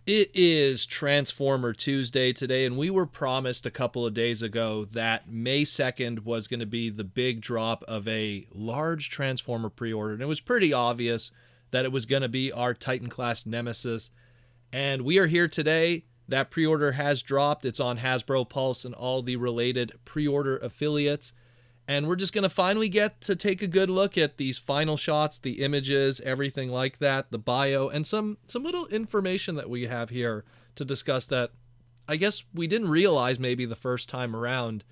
It is Transformer Tuesday today, and we were promised a couple of days ago that May 2nd was going to be the big drop of a large Transformer pre-order, and it was pretty obvious that it was going to be our Titan class Nemesis. And we are here today. That pre-order has dropped. It's on Hasbro Pulse and all the related pre-order affiliates. And we're just going to finally get to take a good look at these final shots, the images, everything like that, the bio, and some little information that we have here to discuss that I guess we didn't realize maybe the first time around.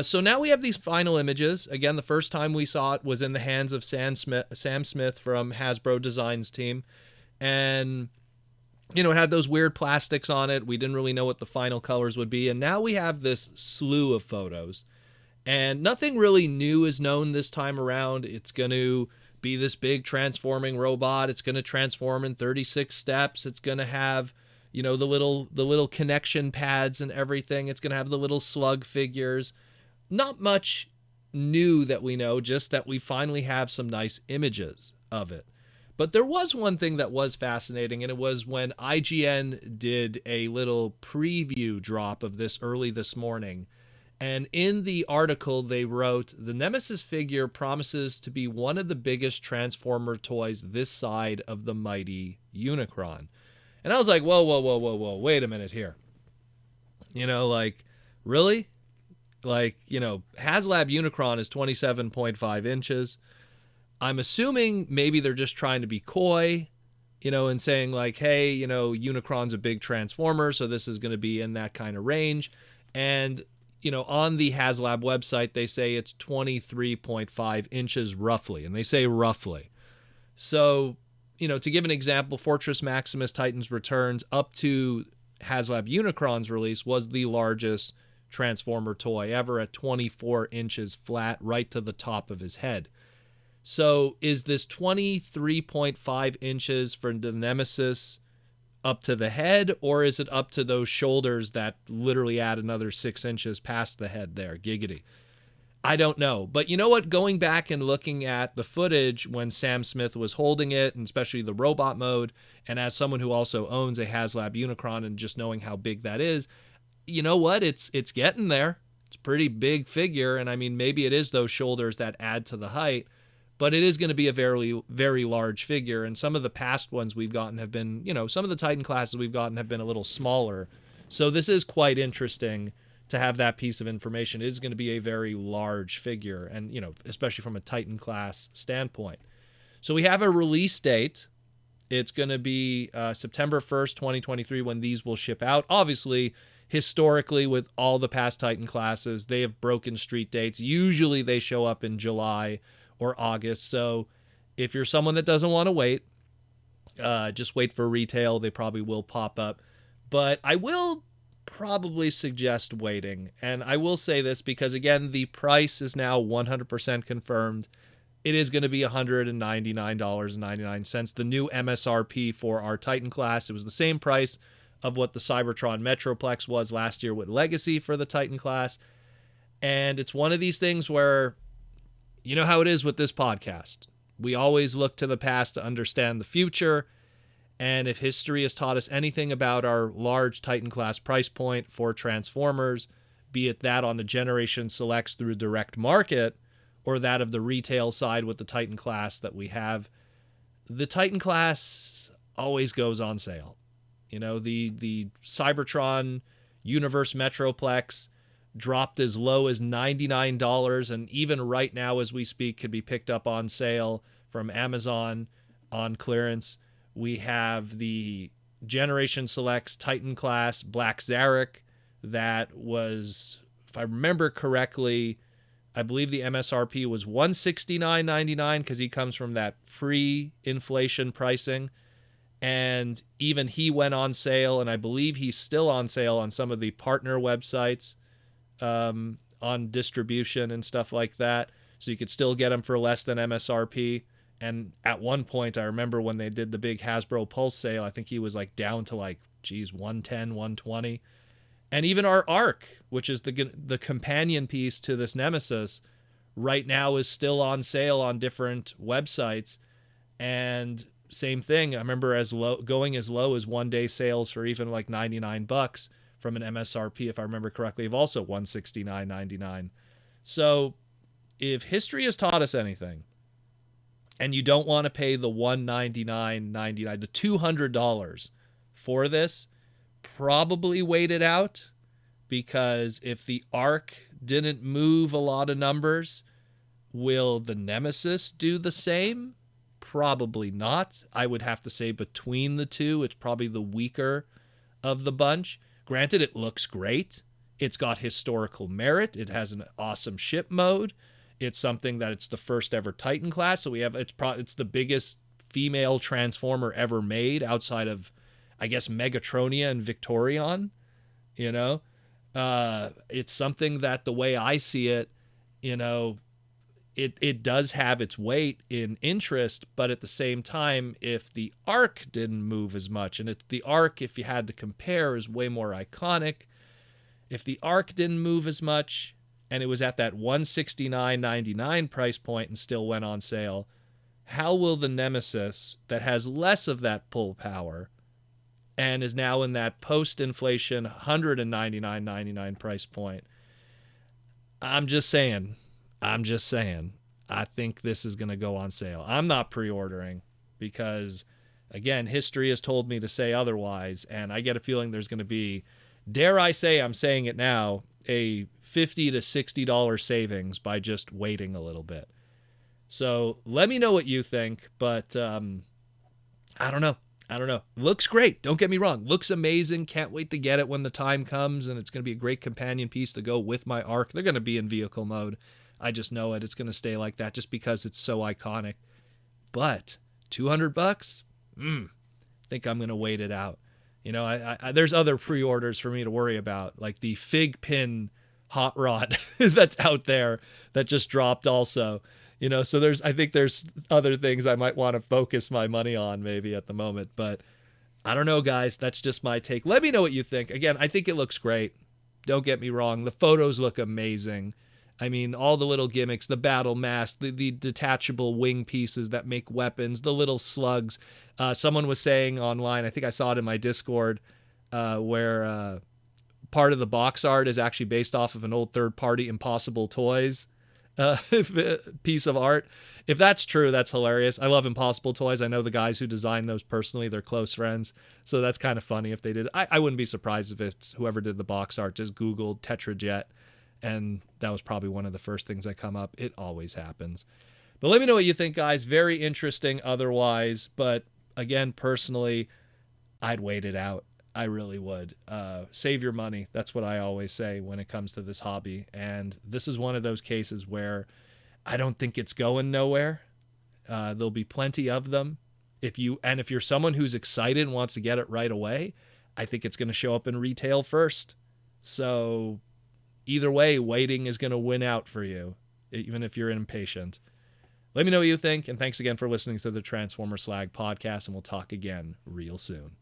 So now we have these final images. Again, the first time we saw it was in the hands of Sam Smith from Hasbro Designs team. And, it had those weird plastics on it. We didn't really know what the final colors would be. And now we have this slew of photos. And nothing really new is known this time around. It's going to be this big transforming robot. It's going to transform in 36 steps. It's going to have, the little connection pads and everything. It's going to have the little slug figures. Not much new that we know, just that we finally have some nice images of it. But there was one thing that was fascinating, and it was when IGN did a little preview drop of this early this morning. And in the article, they wrote, the Nemesis figure promises to be one of the biggest Transformer toys this side of the mighty Unicron. And I was like, whoa, wait a minute here. Really? HasLab Unicron is 27.5 inches. I'm assuming maybe they're just trying to be coy, and saying hey, Unicron's a big Transformer, so this is going to be in that kind of range. And on the HasLab website, they say it's 23.5 inches roughly, and they say roughly. So, to give an example, Fortress Maximus Titans Returns up to HasLab Unicron's release was the largest Transformer toy ever at 24 inches flat right to the top of his head. So is this 23.5 inches for the Nemesis up to the head, or is it up to those shoulders that literally add another 6 inches past the head there? Giggity. I don't know. But you know what? Going back and looking at the footage when Sam Smith was holding it, and especially the robot mode, and as someone who also owns a HasLab Unicron and just knowing how big that is, you know what? It's getting there. It's a pretty big figure, and I mean, maybe it is those shoulders that add to the height, but it is going to be a very, very large figure. And some of the past ones we've gotten have been, some of the Titan classes we've gotten have been a little smaller. So this is quite interesting to have that piece of information. It is going to be a very large figure, and, especially from a Titan class standpoint. So we have a release date. It's going to be September 1st, 2023 when these will ship out. Obviously, historically, with all the past Titan classes, they have broken street dates. Usually they show up in July or August. So if you're someone that doesn't want to wait, just wait for retail. They probably will pop up. But I will probably suggest waiting. And I will say this because, again, the price is now 100% confirmed. It is going to be $199.99. The new MSRP for our Titan class. It was the same price of what the Cybertron Metroplex was last year with Legacy for the Titan class. And it's one of these things where, you know how it is with this podcast. We always look to the past to understand the future. And if history has taught us anything about our large Titan class price point for Transformers, be it that on the Generation Selects through direct market, or that of the retail side with the Titan class that we have, the Titan class always goes on sale. The Cybertron Universe Metroplex dropped as low as $99, and even right now as we speak could be picked up on sale from Amazon on clearance. We have the Generation Selects Titan class Black Zarek that was, if I remember correctly, I believe the MSRP was $169.99 because he comes from that pre-inflation pricing. And even he went on sale, and I believe he's still on sale on some of the partner websites on distribution and stuff like that. So you could still get them for less than MSRP. And at one point, I remember when they did the big Hasbro Pulse sale, I think he was down to 110, 120. And even our Arc, which is the companion piece to this Nemesis, right now is still on sale on different websites. And same thing. I remember going as low as 1-day sales for even like $99 from an MSRP, if I remember correctly, of also $169.99. So if history has taught us anything, and you don't want to pay the $199.99, the $200 for this, probably wait it out, because if the ARC didn't move a lot of numbers, will the Nemesis do the same? Probably not. I would have to say between the two, it's probably the weaker of the bunch. Granted, it looks great. It's got historical merit. It has an awesome ship mode. It's something that it's the first ever Titan class. So it's the biggest female transformer ever made outside of, I guess, Megatronia and Victorion. You know, it's something that, the way I see it, you know, it does have its weight in interest, but at the same time, if the ARC didn't move as much, and the ARC, if you had to compare, is way more iconic. If the ARC didn't move as much, and it was at that $169.99 price point and still went on sale, how will the Nemesis, that has less of that pull power and is now in that post-inflation $199.99 price point? I'm just saying, I think this is going to go on sale. I'm not pre-ordering because, again, history has told me to say otherwise, and I get a feeling there's going to be, dare I say, I'm saying it now, a $50 to $60 savings by just waiting a little bit. So let me know what you think, but I don't know. Looks great. Don't get me wrong. Looks amazing. Can't wait to get it when the time comes, and it's going to be a great companion piece to go with my ARC. They're going to be in vehicle mode. I just know it. It's going to stay like that just because it's so iconic. But $200? I think I'm going to wait it out. You know, I there's other pre-orders for me to worry about, like the Fig Pin hot rod that's out there that just dropped also. You know, so I think there's other things I might want to focus my money on maybe at the moment. But I don't know, guys. That's just my take. Let me know what you think. Again, I think it looks great. Don't get me wrong. The photos look amazing. I mean, all the little gimmicks, the battle mask, the detachable wing pieces that make weapons, the little slugs. Someone was saying online, I think I saw it in my Discord, where part of the box art is actually based off of an old third-party Impossible Toys piece of art. If that's true, that's hilarious. I love Impossible Toys. I know the guys who designed those personally. They're close friends. So that's kind of funny if they did. I wouldn't be surprised if it's whoever did the box art just Googled Tetrajet, and that was probably one of the first things that come up. It always happens. But let me know what you think, guys. Very interesting otherwise. But again, personally, I'd wait it out. I really would. Save your money. That's what I always say when it comes to this hobby. And this is one of those cases where I don't think it's going nowhere. There'll be plenty of them. If you're someone who's excited and wants to get it right away, I think it's going to show up in retail first. So either way, waiting is going to win out for you, even if you're impatient. Let me know what you think, and thanks again for listening to the Transformer Slag podcast, and we'll talk again real soon.